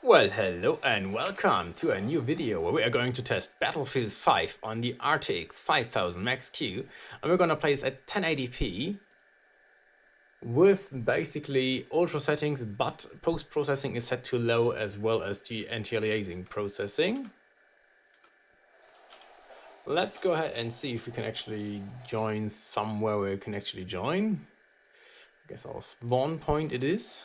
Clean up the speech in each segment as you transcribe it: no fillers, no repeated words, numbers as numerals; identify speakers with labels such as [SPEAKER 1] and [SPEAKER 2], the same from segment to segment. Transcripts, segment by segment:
[SPEAKER 1] Well, hello and welcome to a new video where we are going to test Battlefield 5 on the RTX 5000 MaxQ, and we're going to play this at 1080p with basically ultra settings, but post-processing is set to low as well as the anti-aliasing processing. Let's go ahead and see if we can actually join somewhere where we can actually join. I guess our spawn point it is.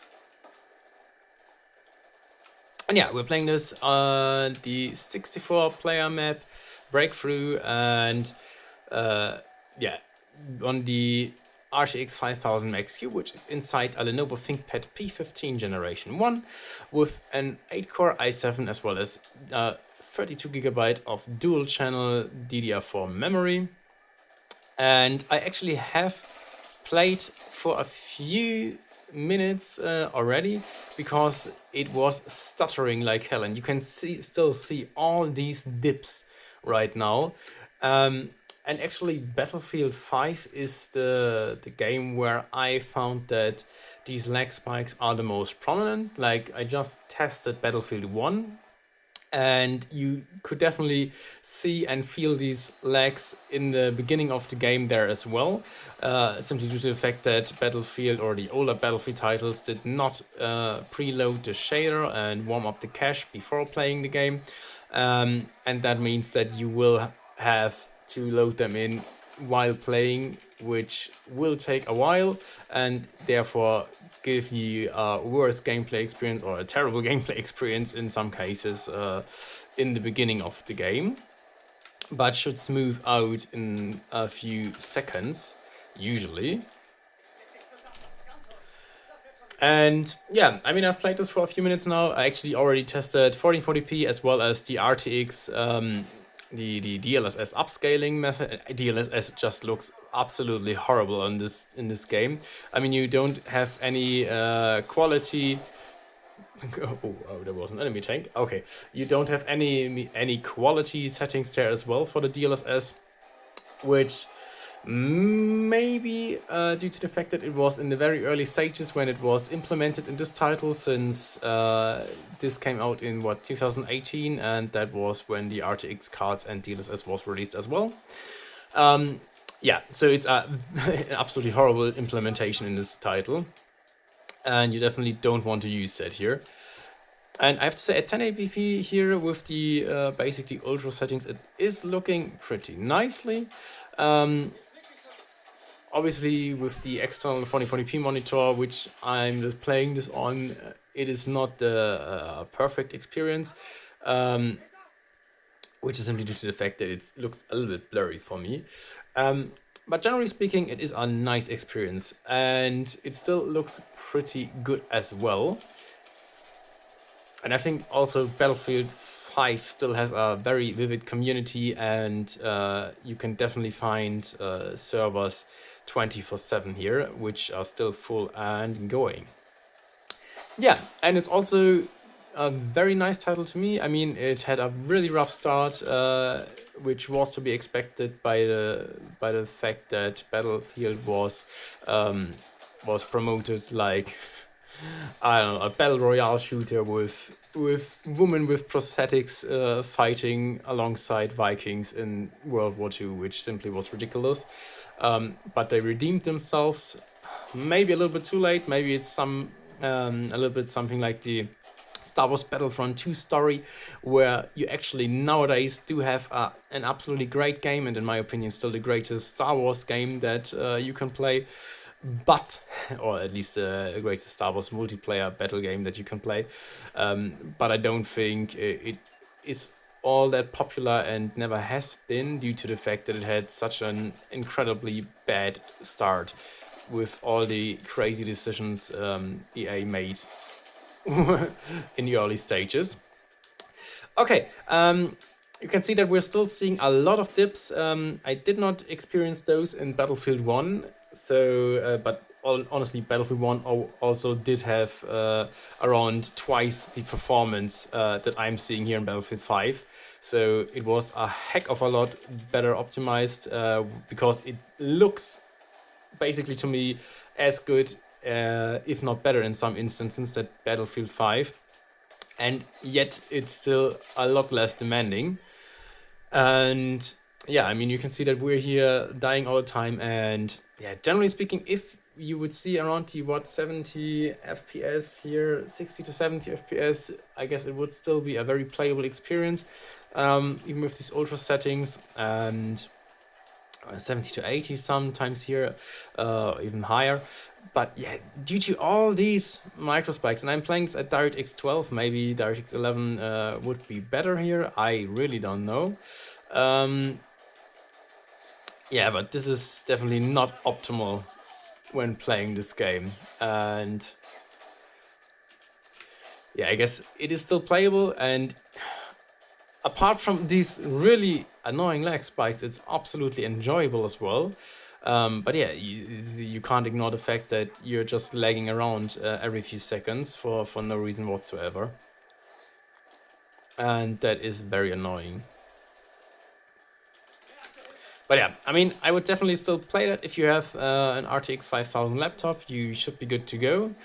[SPEAKER 1] And yeah, we're playing this on the 64 player map Breakthrough, and yeah, on the RTX 5000 MaxQ, which is inside a Lenovo Thinkpad P15 Generation 1 with an 8-core i7 as well as 32GB of dual channel DDR4 memory. And I actually have played for a few minutes already because it was stuttering like hell, and you can still see all these dips right now. And actually Battlefield 5 is the game where I found that these lag spikes are the most prominent. Like, I just tested Battlefield 1 and you could definitely see and feel these lags in the beginning of the game there as well, simply due to the fact that Battlefield, or the older Battlefield titles, did not preload the shader and warm up the cache before playing the game, and that means that you will have to load them in while playing, which will take a while and therefore give you a worse gameplay experience, or a terrible gameplay experience in some cases, in the beginning of the game, but should smooth out in a few seconds usually. And yeah, I mean, I've played this for a few minutes now. I actually already tested 1440p as well as the RTX, the DLSS upscaling method. DLSS just looks absolutely horrible in this game. I mean, you don't have any quality. Oh, there was an enemy tank. Okay, you don't have any quality settings there as well for the DLSS, which maybe due to the fact that it was in the very early stages when it was implemented in this title, since this came out in 2018, and that was when the RTX cards and DLSS was released as well. Yeah, so it's an absolutely horrible implementation in this title, and you definitely don't want to use that here. And I have to say, at 1080p here with the basically ultra settings, it is looking pretty nicely. Obviously, with the external 1440p monitor, which I'm just playing this on, it is not the perfect experience, which is simply due to the fact that it looks a little bit blurry for me. But generally speaking, it is a nice experience, and it still looks pretty good as well. And I think also Battlefield 5 still has a very vivid community, and you can definitely find servers 24/7 here, which are still full and going. Yeah, and it's also a very nice title to me. I mean, it had a really rough start, which was to be expected by the fact that Battlefield was promoted like, I don't know, a battle royale shooter with women with prosthetics fighting alongside Vikings in World War II, which simply was ridiculous. But they redeemed themselves, maybe a little bit too late. Maybe it's a little bit something like the Star Wars Battlefront 2 story, where you actually nowadays do have an absolutely great game, and in my opinion still the greatest Star Wars game that you can play, but, or at least the greatest Star Wars multiplayer battle game that you can play. But I don't think it is all that popular, and never has been, due to the fact that it had such an incredibly bad start with all the crazy decisions EA made in the early stages. Okay, you can see that we're still seeing a lot of dips. I did not experience those in Battlefield 1, so but honestly, Battlefield 1 also did have around twice the performance that I'm seeing here in Battlefield 5. So it was a heck of a lot better optimized, because it looks basically to me as good, if not better in some instances, that Battlefield 5. and yet it's still a lot less demanding. And yeah, I mean, you can see that we're here dying all the time. And yeah, generally speaking, if you would see around the 70 FPS here, 60 to 70 FPS, I guess it would still be a very playable experience, even with these ultra settings. And 70 to 80 sometimes here, even higher. But yeah, due to all these micro spikes, and I'm playing this at DirectX 12, maybe DirectX 11 would be better here. I really don't know. Yeah, but this is definitely not optimal when playing this game. And yeah, I guess it is still playable, and apart from these really annoying lag spikes, it's absolutely enjoyable as well. But yeah, you can't ignore the fact that you're just lagging around every few seconds for no reason whatsoever. And that is very annoying. But yeah, I mean, I would definitely still play that. If you have an RTX 5000 laptop, you should be good to go.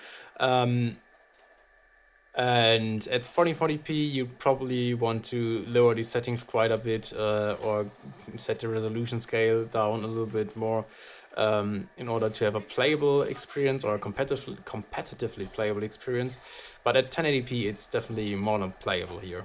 [SPEAKER 1] And at 1440p, you probably want to lower these settings quite a bit, or set the resolution scale down a little bit more, in order to have a playable experience, or a competitively playable experience. But at 1080p, it's definitely more than playable here.